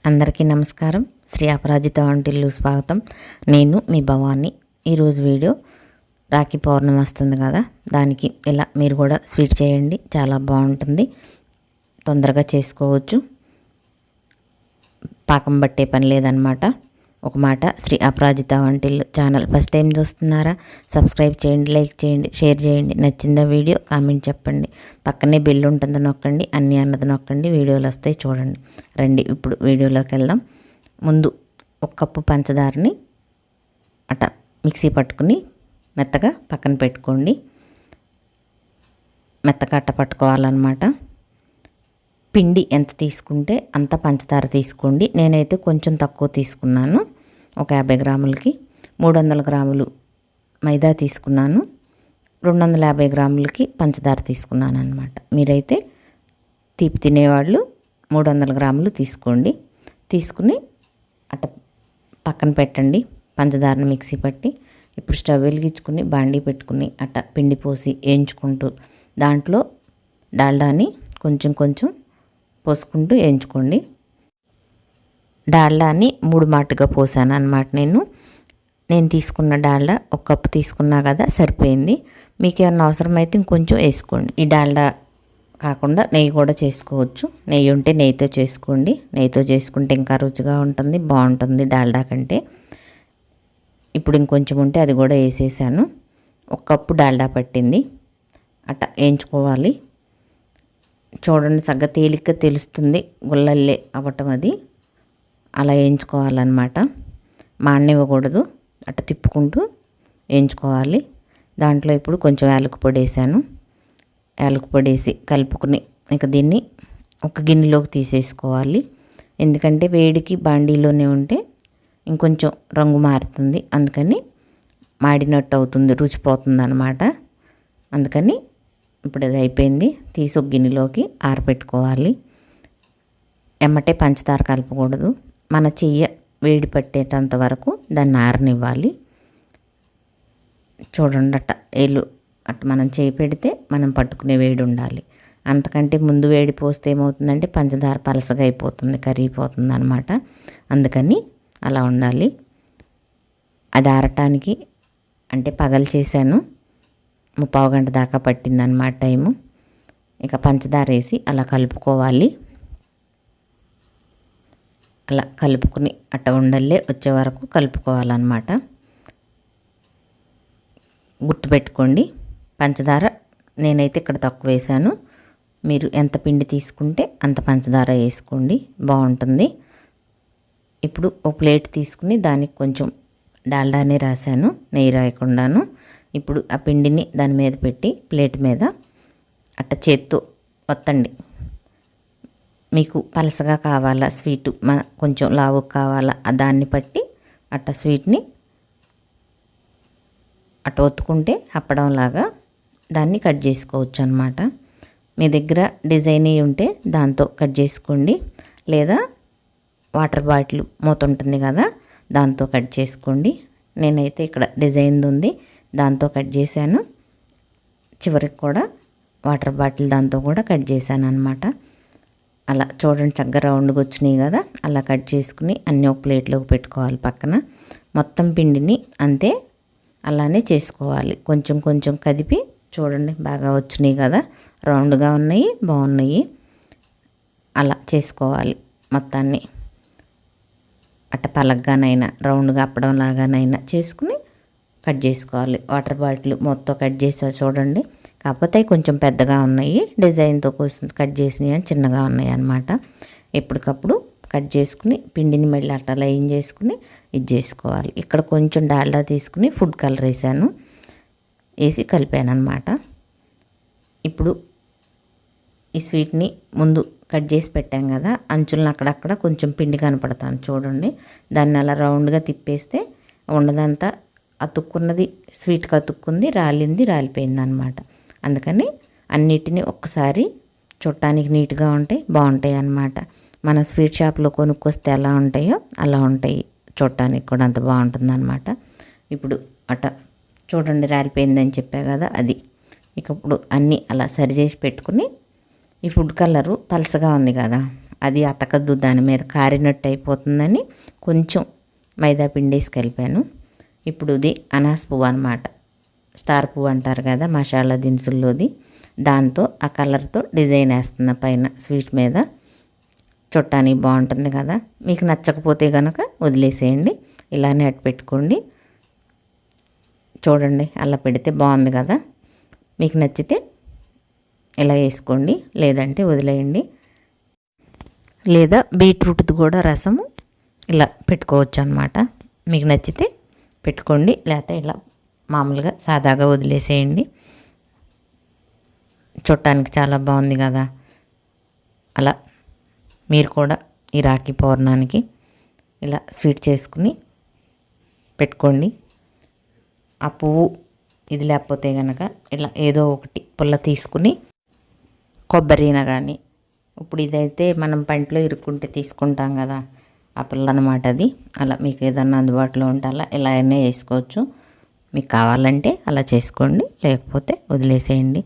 అందరికీ నమస్కారం. శ్రీ అపరాజిత వంటిల్లు స్వాగతం. నేను మీ భవాని. ఈరోజు వీడియో రాఖీ పౌర్ణమి వస్తుంది కదా, దానికి ఇలా మీరు కూడా స్వీట్ చేయండి, చాలా బాగుంటుంది, తొందరగా చేసుకోవచ్చు, పాకం పట్టే పని లేదనమాట. ఒక మాట, శ్రీ అపరాజిత వంటిల్లు ఛానల్ ఫస్ట్ టైం చూస్తున్నారా? సబ్స్క్రైబ్ చేయండి, లైక్ చేయండి, షేర్ చేయండి. నచ్చిందా వీడియో కామెంట్ చెప్పండి. పక్కనే బెల్ ఉంటుంది నొక్కండి, అన్నీ అన్నది నొక్కండి, వీడియోలు వస్తాయి చూడండి. రండి ఇప్పుడు వీడియోలోకి వెళ్దాం. ముందు ఒక కప్పు పంచదారని అట మిక్సీ పట్టుకుని మెత్తగా పక్కన పెట్టుకోండి. మెత్తగా అట్ట పట్టుకోవాలన్నమాట. పిండి ఎంత తీసుకుంటే అంత పంచదార తీసుకోండి. నేనైతే కొంచెం తక్కువ తీసుకున్నాను. ఒక 50 గ్రాములకి 300 గ్రాములు మైదా తీసుకున్నాను, 250 గ్రాములకి పంచదార తీసుకున్నాను అనమాట. మీరైతే తీపి తినేవాళ్ళు 300 గ్రాములు తీసుకోండి. తీసుకుని అట్ట పక్కన పెట్టండి. పంచదారని మిక్సీ పట్టి ఇప్పుడు స్టవ్ వెలిగించుకుని బాండీ పెట్టుకుని అట్ట పిండి పోసి వేయించుకుంటూ దాంట్లో డాల్డాని కొంచెం కొంచెం పోసుకుంటూ వేయించుకోండి. డాల్డాని 3 మాటుగా పోసాను అనమాట. నేను తీసుకున్న డాల్డా 1 కప్పు తీసుకున్నా కదా, సరిపోయింది. మీకు ఏమన్నా అవసరమైతే ఇంకొంచెం వేసుకోండి. ఈ డాల్డా కాకుండా నెయ్యి కూడా చేసుకోవచ్చు. నెయ్యి ఉంటే నెయ్యితో చేసుకోండి. నెయ్యితో చేసుకుంటే ఇంకా రుచిగా ఉంటుంది, బాగుంటుంది డాల్డా కంటే. ఇప్పుడు ఇంకొంచెం ఉంటే అది కూడా వేసేసాను. 1 కప్పు డాల్డా పట్టింది. అట్ట వేయించుకోవాలి. చూడండి, చక్కగా తేలిగ్గా తెలుస్తుంది, గుల్లల్లే అవ్వటం అది. అలా వేయించుకోవాలన్నమాట. మాడనివ్వకూడదు, అట్ట తిప్పుకుంటూ వేయించుకోవాలి. దాంట్లో ఇప్పుడు కొంచెం యాలకుల పొడి వేసాను. యాలకుల పొడి వేసి కలుపుకుని ఇక దీన్ని ఒక గిన్నెలోకి తీసేసుకోవాలి. ఎందుకంటే వేడికి బాండీలోనే ఉంటే ఇంకొంచెం రంగు మారుతుంది, అందుకని మాడినట్టు అవుతుంది, రుచిపోతుంది అన్నమాట. అందుకని ఇప్పుడు అది అయిపోయింది, తీసి ఒక గిన్నెలోకి ఆరబెట్టుకోవాలి. ఎమ్మటే పంచదార కలపకూడదు. మన చెయ్యి వేడి పట్టేటంత వరకు దాన్ని ఆరనివ్వాలి. చూడండి, అట్ట మనం చేయి పెడితే మనం పట్టుకునే వేడి ఉండాలి. అంతకంటే ముందు వేడి పోస్తే ఏమవుతుందంటే పంచదార పలసగా అయిపోతుంది, కరిగిపోతుంది అనమాట. అందుకని అలా ఉండాలి. అది ఆరటానికి అంటే పగలు చేశాను, 3/4 గంట దాకా పట్టిందన్నమాట టైము. ఇక పంచదార వేసి అలా కలుపుకోవాలి. అలా కలుపుకుని అట్ట ఉండల్లే వచ్చే వరకు కలుపుకోవాలన్నమాట. గుర్తుపెట్టుకోండి, పంచదార నేనైతే ఇక్కడ తక్కువ వేసాను. మీరు ఎంత పిండి తీసుకుంటే అంత పంచదార వేసుకోండి, బాగుంటుంది. ఇప్పుడు ఒక ప్లేట్ తీసుకుని దానికి కొంచెం డాల్డానే రాశాను, నెయ్యి రాయకుండాను. ఇప్పుడు ఆ పిండిని దాని మీద పెట్టి ప్లేట్ మీద అట్ట చేత్తో వత్తండి. మీకు పలసగా కావాలా స్వీటు, కొంచెం లావు కావాలా, దాన్ని బట్టి అట్ట స్వీట్ని అట్ట ఒత్తుకుంటే అప్పడంలాగా దాన్ని కట్ చేసుకోవచ్చు అనమాట. మీ దగ్గర డిజైన్ ఉంటే దాంతో కట్ చేసుకోండి, లేదా వాటర్ బాటిల్ మూత ఉంటుంది కదా, దాంతో కట్ చేసుకోండి. నేనైతే ఇక్కడ డిజైన్ ఉంది, దాంతో కట్ చేశాను. చివరికి కూడా వాటర్ బాటిల్ దాంతో కూడా కట్ చేశాను అనమాట. అలా చూడండి, చక్కగా రౌండ్గా వచ్చినాయి కదా. అలా కట్ చేసుకుని అన్నీ ఒక ప్లేట్లోకి పెట్టుకోవాలి పక్కన. మొత్తం పిండిని అంతే అలానే చేసుకోవాలి. కొంచెం కొంచెం కదిపి చూడండి, బాగా వచ్చినాయి కదా, రౌండ్గా ఉన్నాయి, బాగున్నాయి. అలా చేసుకోవాలి మొత్తాన్ని. అట్ట పలగ్గానైనా రౌండ్గా అప్పడం లాగానైనా చేసుకుని కట్ చేసుకోవాలి. వాటర్ బాటిల్ మొత్తం కట్ చేసా చూడండి, కాకపోతే కొంచెం పెద్దగా ఉన్నాయి, డిజైన్తో కోసం కట్ చేసినవి అని చిన్నగా ఉన్నాయి అన్నమాట. ఎప్పటికప్పుడు కట్ చేసుకుని పిండిని మళ్ళీ అట్లా లైన్ చేసుకుని ఇది చేసుకోవాలి. ఇక్కడ కొంచెం డాల్డా తీసుకుని ఫుడ్ కలర్ వేసాను, వేసి కలిపాను అనమాట. ఇప్పుడు ఈ స్వీట్ని ముందు కట్ చేసి పెట్టాం కదా, అంచులను అక్కడక్కడ కొంచెం పిండి కనపడతాను చూడండి. దాన్ని అలా రౌండ్గా తిప్పేస్తే ఉన్నదంతా అతుక్కున్నది స్వీట్కి అతుక్కుంది, రాలిపోయింది అనమాట. అందుకని అన్నిటినీ ఒక్కసారి చూడటానికి నీట్గా ఉంటాయి, బాగుంటాయి అన్నమాట. మన స్వీట్ షాప్లో కొనుక్కొస్తే ఎలా ఉంటాయో అలా ఉంటాయి, చూడటానికి కూడా అంత బాగుంటుంది అనమాట. ఇప్పుడు అట్ట చూడండి, రాలిపోయిందని చెప్పా కదా అది. ఇక ఇప్పుడు అన్నీ అలా సరి చేసి పెట్టుకుని ఈ ఫుడ్ కలరు పలసగా ఉంది కదా, అది అతకద్దు, దాని మీద కారినట్టు అయిపోతుందని కొంచెం మైదా పిండి వేసి కలిపాను. ఇప్పుడు ఇది అనాస పువ్వు అనమాట, స్టార్ పువ్వు అంటారు కదా మసాలా దినుసుల్లోది. దాంతో ఆ కలర్తో డిజైన్ వేస్తున్న పైన స్వీట్ మీద. చుట్టానికి బాగుంటుంది కదా. మీకు నచ్చకపోతే కనుక వదిలేసేయండి, ఇలానే అట్టు పెట్టుకోండి. చూడండి అలా పెడితే బాగుంది కదా. మీకు నచ్చితే ఇలా వేసుకోండి, లేదంటే వదిలేయండి. లేదా బీట్రూట్ది కూడా రసము ఇలా పెట్టుకోవచ్చు అనమాట. మీకు నచ్చితే పెట్టుకోండి, లేకపోతే ఇలా మామూలుగా సాదాగా వదిలేసేయండి. చూడటానికి చాలా బాగుంది కదా. అలా మీరు కూడా ఈ రాఖీ పౌర్ణానికి ఇలా స్వీట్ చేసుకుని పెట్టుకోండి. ఆ పువ్వు ఇది లేకపోతే కనుక ఇలా ఏదో ఒకటి పుల్ల తీసుకుని కొబ్బరిన కానీ, ఇప్పుడు ఇదైతే మనం పంటలో ఇరుక్కుంటే తీసుకుంటాం కదా, ఆ పుల్ల అన్నమాట అది. అలా మీకు ఏదన్నా అందుబాటులో ఉంటే అలా ఇలా అయినా వేసుకోవచ్చు. మీకు కావాలంటే అలా చేసుకోండి, లేకపోతే వదిలేసేయండి.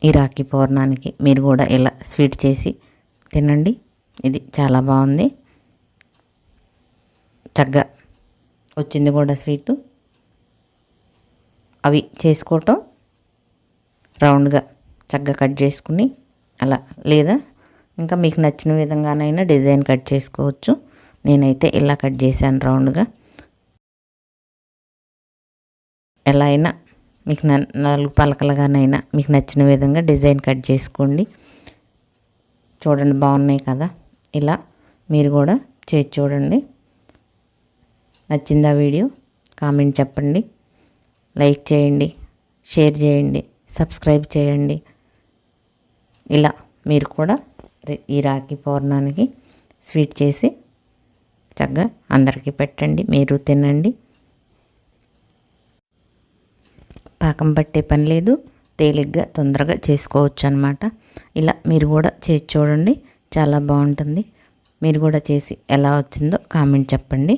ఈ రాఖీ పౌర్ణానికి మీరు కూడా ఇలా స్వీట్ చేసి తినండి. ఇది చాలా బాగుంది, చక్కగా వచ్చింది కూడా స్వీటు. అవి చేసుకోవటం రౌండ్గా చక్కగా కట్ చేసుకుని అలా, లేదా ఇంకా మీకు నచ్చిన విధంగానైనా డిజైన్ కట్ చేసుకోవచ్చు. నేనైతే ఇలా కట్ చేశాను రౌండ్గా. ఎలా అయినా మీకు 4 పలకలుగానైనా మీకు నచ్చిన విధంగా డిజైన్ కట్ చేసుకోండి. చూడండి బాగున్నాయి కదా. ఇలా మీరు కూడా చేసి చూడండి. నచ్చిందా వీడియో? కామెంట్ చెప్పండి, లైక్ చేయండి, షేర్ చేయండి, సబ్స్క్రైబ్ చేయండి. ఇలా మీరు కూడా ఈ రాఖీ పౌర్ణానికి స్వీట్ చేసి చక్కగా అందరికీ పెట్టండి, మీరు తినండి. పాకం పట్టే పని లేదు, తేలిగ్గా తొందరగా చేసుకోవచ్చు అనమాట. ఇలా మీరు కూడా చేసి చూడండి, చాలా బాగుంటుంది. మీరు కూడా చేసి ఎలా వచ్చిందో కామెంట్ చెప్పండి.